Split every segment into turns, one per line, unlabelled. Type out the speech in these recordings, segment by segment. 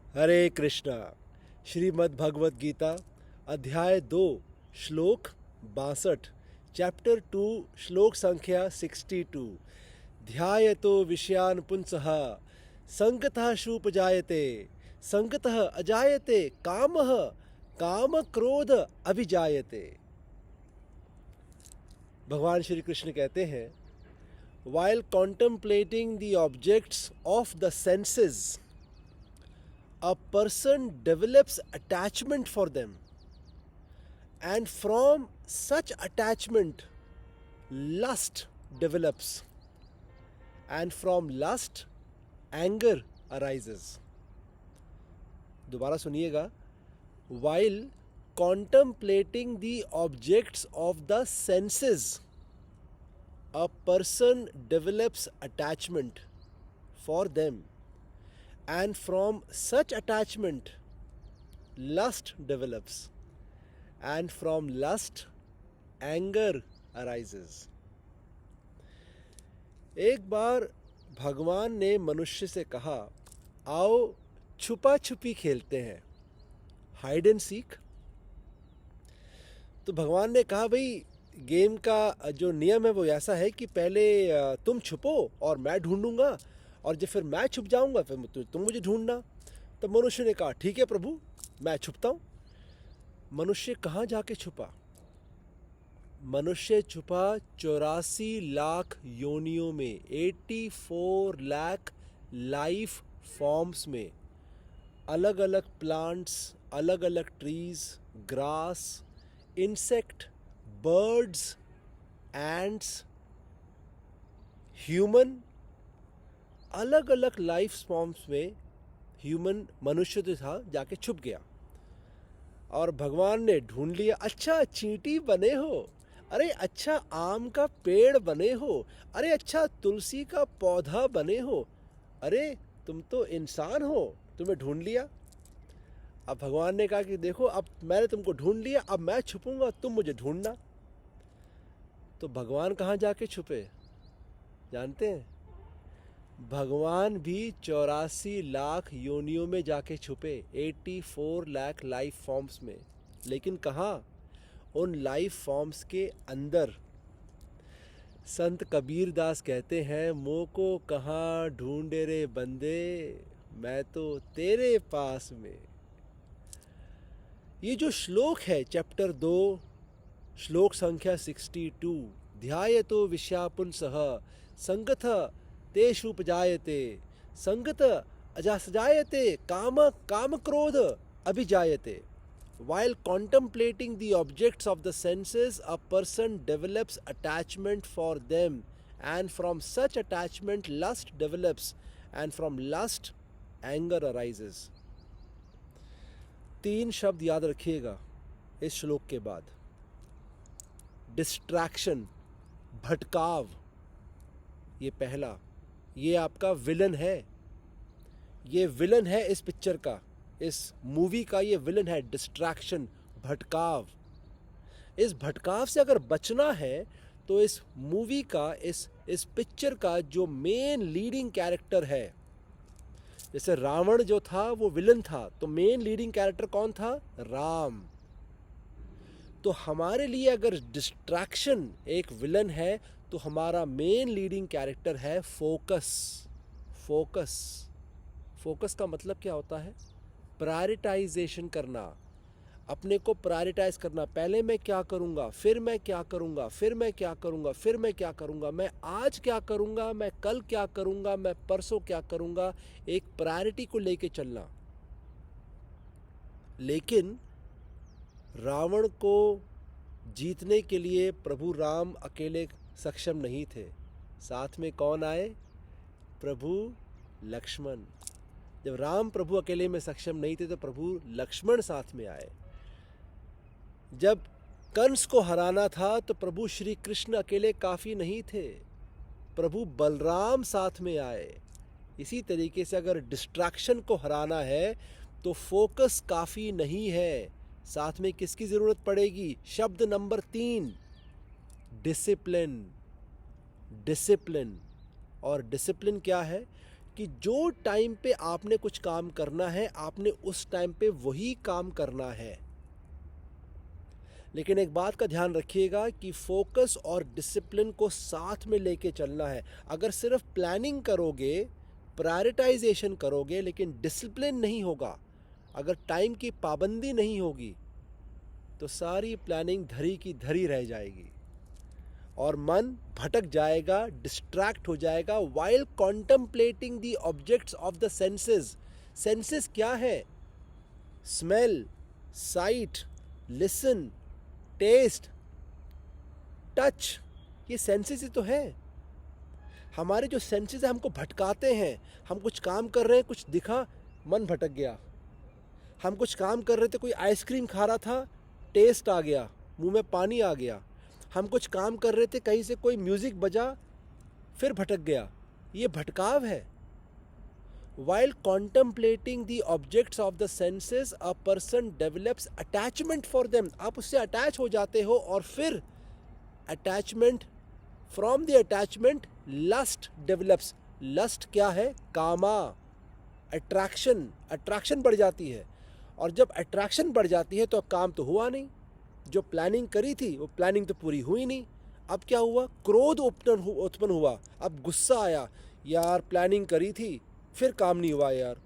हरे कृष्णा। श्रीमद् भगवत गीता अध्याय 2 श्लोक 62, चैप्टर 2 श्लोक संख्या 62। ध्यायतो विषयान् पुंसः संगतः शूपजायते संगतः अजायते कामः काम क्रोध अभिजायते। भगवान श्री कृष्ण कहते हैं, while contemplating the objects of the senses, a person develops attachment for them, and from such attachment lust develops, and from lust anger arises. दोबारा सुनिएगा। while contemplating the objects of the senses, a person develops attachment for them, and from such attachment lust develops, and from lust anger arises. एक बार भगवान ने मनुष्य से कहा, आओ छुपा छुपी खेलते हैं, हाइड एंड सीक। तो भगवान ने कहा, भाई गेम का जो नियम है वो ऐसा है कि पहले तुम छुपो और मैं ढूंढूंगा, और जब फिर मैं छुप जाऊंगा फिर तुम मुझे ढूंढना। तो मनुष्य ने कहा, ठीक है प्रभु, मैं छुपता हूँ। मनुष्य कहाँ जाके छुपा? मनुष्य छुपा 84 लाख योनियों में, 84 लाख लाइफ फॉर्म्स में। अलग अलग प्लांट्स, अलग अलग trees, grass, insect, birds, ends, human, अलग अलग लाइफ फॉर्म्स में ह्यूमन मनुष्य तो था, जाके छुप गया। और भगवान ने ढूंढ लिया, अच्छा चींटी बने हो, अरे अच्छा आम का पेड़ बने हो, अरे अच्छा तुलसी का पौधा बने हो, अरे तुम तो इंसान हो, तुम्हें ढूंढ लिया। अब भगवान ने कहा कि देखो, अब मैंने तुमको ढूंढ लिया, अब मैं छुपूंगा, तुम मुझे ढूंढना। तो भगवान कहाँ जाके छुपे जानते हैं? भगवान भी 84 लाख योनियों में जाके छुपे, 84 लाख लाइफ फॉर्म्स में। लेकिन कहाँ? उन लाइफ फॉर्म्स के अंदर। संत कबीर दास कहते हैं, मोह को कहाँ ढूंढे रे बंदे, मैं तो तेरे पास में। ये जो श्लोक है चैप्टर 2 श्लोक संख्या 62, ध्यायतो विषयापुंसः संगतः तेषुपजायते संगतः अजासजायते काम क्रोध अभिजायते। While contemplating the objects of the senses, a person develops attachment for them, and from such attachment lust develops, and from lust anger arises. 3 शब्द याद रखिएगा इस श्लोक के बाद। डिस्ट्रैक्शन, भटकाव, ये पहला, ये आपका विलन है। ये विलन है इस पिक्चर का, इस मूवी का ये विलन है, डिस्ट्रैक्शन, भटकाव। इस भटकाव से अगर बचना है तो इस मूवी का, इस पिक्चर का जो मेन लीडिंग कैरेक्टर है, जैसे रावण जो था वो विलन था, तो मेन लीडिंग कैरेक्टर कौन था? राम। तो हमारे लिए अगर डिस्ट्रैक्शन एक विलन है, तो हमारा मेन लीडिंग कैरेक्टर है फोकस। फोकस, फोकस का मतलब क्या होता है? प्रायोरिटाइजेशन करना, अपने को प्रायोरिटाइज करना। पहले मैं क्या करूँगा, फिर मैं क्या करूँगा, फिर मैं क्या करूँगा, फिर मैं क्या करूँगा, मैं आज क्या करूँगा, मैं कल क्या करूँगा, मैं परसों क्या करूँगा। एक प्रायोरिटी को लेके चलना। लेकिन रावण को जीतने के लिए प्रभु राम अकेले सक्षम नहीं थे। साथ में कौन आए? प्रभु लक्ष्मण। जब राम प्रभु अकेले में सक्षम नहीं थे तो प्रभु लक्ष्मण साथ में आए। जब कंस को हराना था तो प्रभु श्री कृष्ण अकेले काफ़ी नहीं थे, प्रभु बलराम साथ में आए। इसी तरीके से अगर डिस्ट्रैक्शन को हराना है तो फोकस काफ़ी नहीं है, साथ में किसकी ज़रूरत पड़ेगी? शब्द नंबर 3, डिसिप्लिन। डिसिप्लिन। और डिसिप्लिन क्या है? कि जो टाइम पे आपने कुछ काम करना है आपने उस टाइम पे वही काम करना है। लेकिन एक बात का ध्यान रखिएगा कि फोकस और डिसिप्लिन को साथ में लेके चलना है। अगर सिर्फ प्लानिंग करोगे, प्रायोरिटाइजेशन करोगे, लेकिन डिसिप्लिन नहीं होगा, अगर टाइम की पाबंदी नहीं होगी, तो सारी प्लानिंग धरी की धरी रह जाएगी और मन भटक जाएगा, डिस्ट्रैक्ट हो जाएगा while contemplating the objects of the senses. Senses क्या है? Smell, sight, listen, taste, touch, ये सेंसेस ही तो है। हमारे जो सेंसेस है हमको भटकाते हैं। हम कुछ काम कर रहे हैं, कुछ दिखा, मन भटक गया। हम कुछ काम कर रहे थे, कोई आइसक्रीम खा रहा था, टेस्ट आ गया, मुंह में पानी आ गया। हम कुछ काम कर रहे थे, कहीं से कोई म्यूजिक बजा, फिर भटक गया। ये भटकाव है। While contemplating the objects of the senses, a person develops attachment for them. आप उससे अटैच हो जाते हो और फिर attachment, from the attachment lust develops. lust क्या है? कामा, attraction बढ़ जाती है। और जब attraction बढ़ जाती है तो अब काम तो हुआ नहीं। जो प्लानिंग करी थी वो प्लानिंग तो पूरी हुई नहीं। अब क्या हुआ? क्रोध उत्पन्न हुआ। अब गुस्सा आया, यार प्लानिंग करी थी, फिर काम नहीं हुआ यार,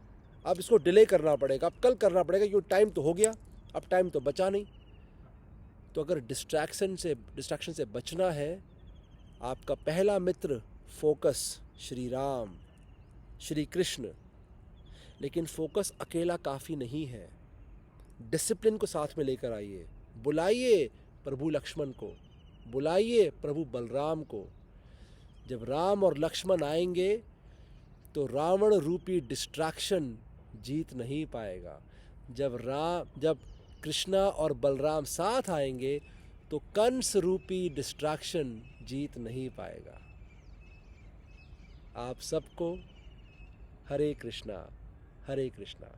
अब इसको डिले करना पड़ेगा, अब कल करना पड़ेगा क्योंकि टाइम तो हो गया, अब टाइम तो बचा नहीं। तो अगर डिस्ट्रैक्शन से बचना है, आपका पहला मित्र फोकस, श्री राम, श्री कृष्ण। लेकिन फोकस अकेला काफ़ी नहीं है, डिसिप्लिन को साथ में लेकर आइए। बुलाइए प्रभु लक्ष्मण को, बुलाइए प्रभु बलराम को। जब राम और लक्ष्मण आएंगे तो रावण रूपी डिस्ट्रैक्शन जीत नहीं पाएगा। जब कृष्णा और बलराम साथ आएंगे तो कंस रूपी डिस्ट्रैक्शन जीत नहीं पाएगा। आप सबको हरे कृष्णा, हरे कृष्णा।